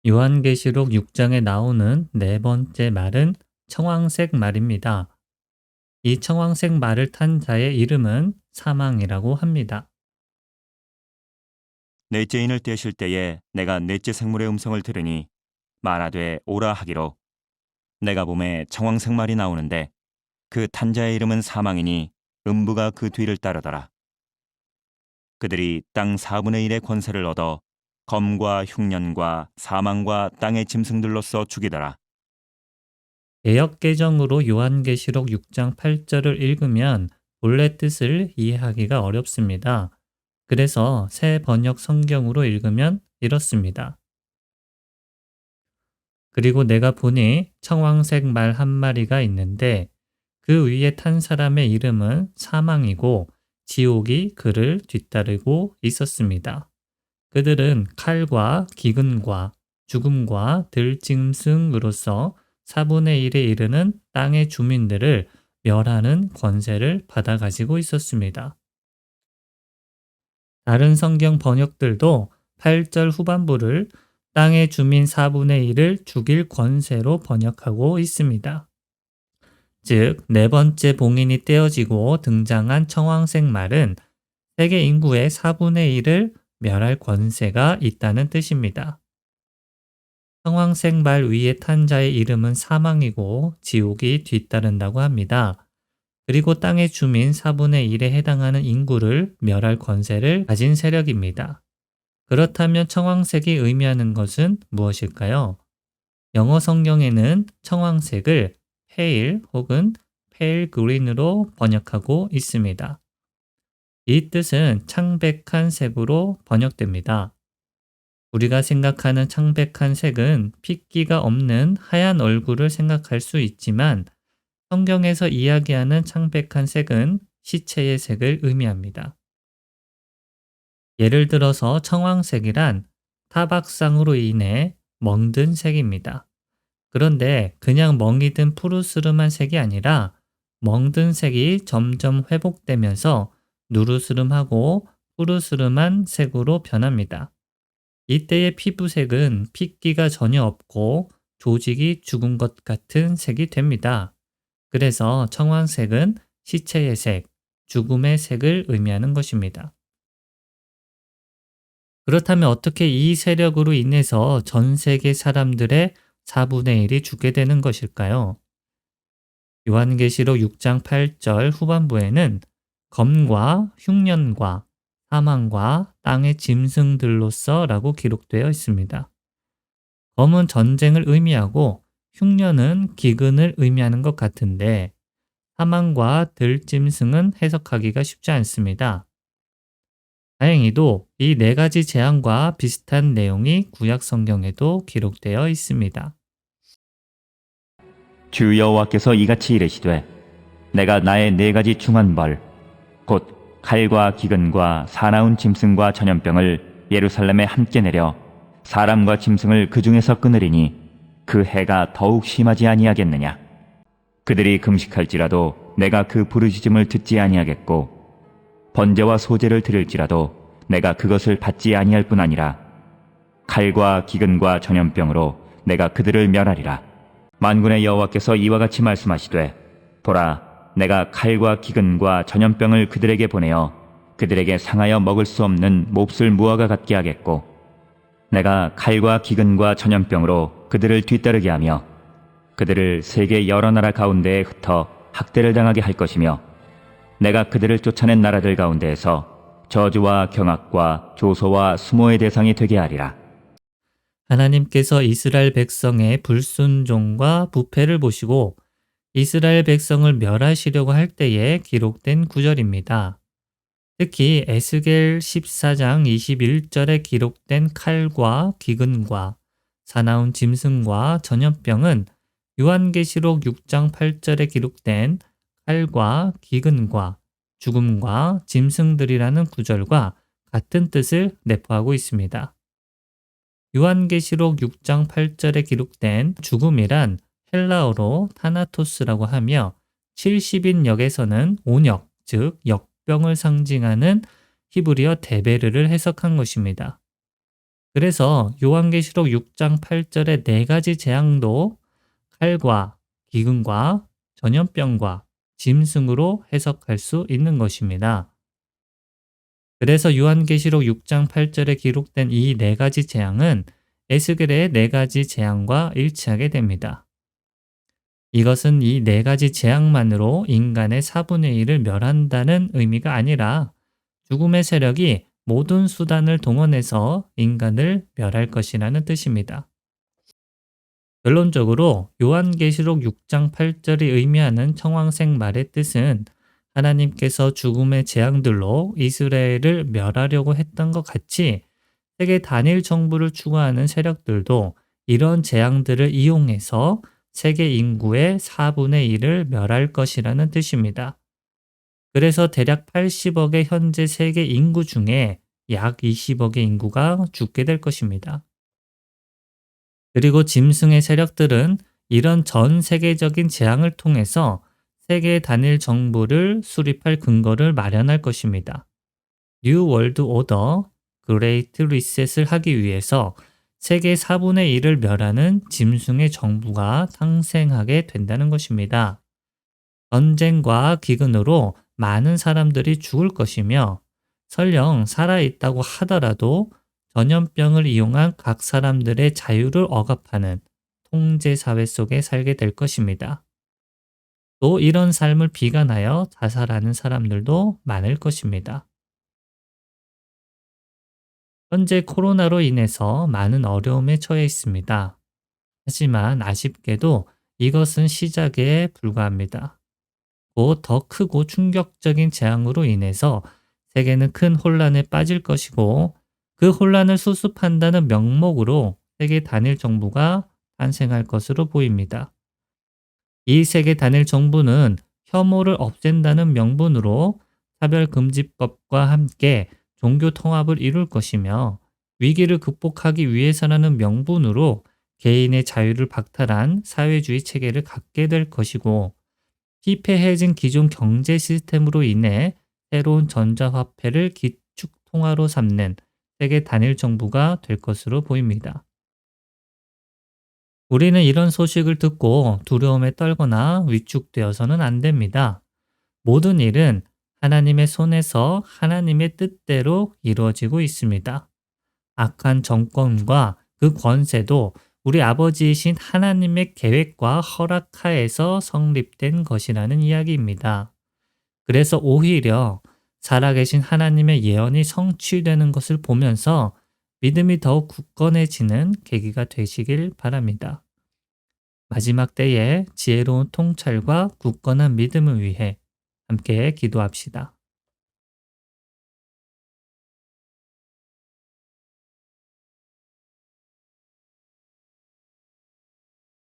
요한계시록 6장에 나오는 네 번째 말은 청황색 말입니다. 이 청황색 말을 탄 자의 이름은 사망이라고 합니다. 넷째 인을 떼실 때에 내가 넷째 생물의 음성을 들으니 말하되 오라 하기로, 내가 봄에 청황색 말이 나오는데 그 탄자의 이름은 사망이니 음부가 그 뒤를 따르더라. 그들이 땅 4분의 1의 권세를 얻어 검과 흉년과 사망과 땅의 짐승들로서 죽이더라. 개역개정으로 요한계시록 6장 8절을 읽으면 본래 뜻을 이해하기가 어렵습니다. 그래서 새 번역 성경으로 읽으면 이렇습니다. 그리고 내가 보니 청황색 말 한 마리가 있는데 그 위에 탄 사람의 이름은 사망이고 지옥이 그를 뒤따르고 있었습니다. 그들은 칼과 기근과 죽음과 들짐승으로서 4분의 1에 이르는 땅의 주민들을 멸하는 권세를 받아 가지고 있었습니다. 다른 성경 번역들도 8절 후반부를 땅의 주민 4분의 1을 죽일 권세로 번역하고 있습니다. 즉, 네 번째 봉인이 떼어지고 등장한 청황색 말은 세계 인구의 4분의 1을 멸할 권세가 있다는 뜻입니다. 청황색 말 위에 탄 자의 이름은 사망이고 지옥이 뒤따른다고 합니다. 그리고 땅의 주민 4분의 1에 해당하는 인구를 멸할 권세를 가진 세력입니다. 그렇다면 청황색이 의미하는 것은 무엇일까요? 영어 성경에는 청황색을 pale 혹은 pale green으로 번역하고 있습니다. 이 뜻은 창백한 색으로 번역됩니다. 우리가 생각하는 창백한 색은 핏기가 없는 하얀 얼굴을 생각할 수 있지만 성경에서 이야기하는 창백한 색은 시체의 색을 의미합니다. 예를 들어서 청황색이란 타박상으로 인해 멍든 색입니다. 그런데 그냥 멍이 든 푸르스름한 색이 아니라 멍든 색이 점점 회복되면서 누르스름하고 푸르스름한 색으로 변합니다. 이때의 피부색은 핏기가 전혀 없고 조직이 죽은 것 같은 색이 됩니다. 그래서 청황색은 시체의 색, 죽음의 색을 의미하는 것입니다. 그렇다면 어떻게 이 세력으로 인해서 전 세계 사람들의 4분의 1이 죽게 되는 것일까요? 요한계시록 6장 8절 후반부에는 검과 흉년과 사망과 땅의 짐승들로서 라고 기록되어 있습니다. 검은 전쟁을 의미하고 흉년은 기근을 의미하는 것 같은데 사망과 들짐승은 해석하기가 쉽지 않습니다. 다행히도 이 네 가지 재앙과 비슷한 내용이 구약 성경에도 기록되어 있습니다. 주 여호와께서 이같이 이르시되, 내가 나의 네 가지 중한 벌 곧 칼과 기근과 사나운 짐승과 전염병을 예루살렘에 함께 내려 사람과 짐승을 그 중에서 끊으리니 그 해가 더욱 심하지 아니하겠느냐. 그들이 금식할지라도 내가 그 부르짖음을 듣지 아니하겠고 번제와 소제를 드릴지라도 내가 그것을 받지 아니할 뿐 아니라 칼과 기근과 전염병으로 내가 그들을 멸하리라. 만군의 여호와께서 이와 같이 말씀하시되, 보라, 내가 칼과 기근과 전염병을 그들에게 보내어 그들에게 상하여 먹을 수 없는 몹쓸 무화과 같게 하겠고 내가 칼과 기근과 전염병으로 그들을 뒤따르게 하며 그들을 세계 여러 나라 가운데에 흩어 학대를 당하게 할 것이며 내가 그들을 쫓아낸 나라들 가운데에서 저주와 경악과 조소와 수모의 대상이 되게 하리라. 하나님께서 이스라엘 백성의 불순종과 부패를 보시고 이스라엘 백성을 멸하시려고 할 때에 기록된 구절입니다. 특히 에스겔 14장 21절에 기록된 칼과 기근과 사나운 짐승과 전염병은 요한계시록 6장 8절에 기록된 칼과 기근과 죽음과 짐승들이라는 구절과 같은 뜻을 내포하고 있습니다. 요한계시록 6장 8절에 기록된 죽음이란 헬라어로 타나토스라고 하며 70인 역에서는 온역, 즉 역병을 상징하는 히브리어 데베르를 해석한 것입니다. 그래서 요한계시록 6장 8절의 네 가지 재앙도 칼과 기근과 전염병과 짐승으로 해석할 수 있는 것입니다. 그래서 요한계시록 6장 8절에 기록된 이 네 가지 재앙은 에스겔의 네 가지 재앙과 일치하게 됩니다. 이것은 이 네 가지 재앙만으로 인간의 4분의 1을 멸한다는 의미가 아니라 죽음의 세력이 모든 수단을 동원해서 인간을 멸할 것이라는 뜻입니다. 결론적으로 요한계시록 6장 8절이 의미하는 청황색 말의 뜻은 하나님께서 죽음의 재앙들로 이스라엘을 멸하려고 했던 것 같이 세계 단일 정부를 추구하는 세력들도 이런 재앙들을 이용해서 세계 인구의 4분의 1을 멸할 것이라는 뜻입니다. 그래서 대략 80억의 현재 세계 인구 중에 약 20억의 인구가 죽게 될 것입니다. 그리고 짐승의 세력들은 이런 전 세계적인 재앙을 통해서 세계 단일 정부를 수립할 근거를 마련할 것입니다. 뉴 월드 오더, 그레이트 리셋을 하기 위해서 세계 4분의 1을 멸하는 짐승의 정부가 탄생하게 된다는 것입니다. 전쟁과 기근으로 많은 사람들이 죽을 것이며 설령 살아있다고 하더라도 전염병을 이용한 각 사람들의 자유를 억압하는 통제사회 속에 살게 될 것입니다. 또 이런 삶을 비관하여 자살하는 사람들도 많을 것입니다. 현재 코로나로 인해서 많은 어려움에 처해 있습니다. 하지만 아쉽게도 이것은 시작에 불과합니다. 곧 더 크고 충격적인 재앙으로 인해서 세계는 큰 혼란에 빠질 것이고 그 혼란을 수습한다는 명목으로 세계 단일 정부가 탄생할 것으로 보입니다. 이 세계 단일 정부는 혐오를 없앤다는 명분으로 차별금지법과 함께 종교 통합을 이룰 것이며 위기를 극복하기 위해서라는 명분으로 개인의 자유를 박탈한 사회주의 체계를 갖게 될 것이고 피폐해진 기존 경제 시스템으로 인해 새로운 전자화폐를 기축 통화로 삼는 세계 단일 정부가 될 것으로 보입니다. 우리는 이런 소식을 듣고 두려움에 떨거나 위축되어서는 안 됩니다. 모든 일은 하나님의 손에서 하나님의 뜻대로 이루어지고 있습니다. 악한 정권과 그 권세도 우리 아버지이신 하나님의 계획과 허락하에서 성립된 것이라는 이야기입니다. 그래서 오히려 살아계신 하나님의 예언이 성취되는 것을 보면서 믿음이 더욱 굳건해지는 계기가 되시길 바랍니다. 마지막 때에 지혜로운 통찰과 굳건한 믿음을 위해 함께 기도합시다.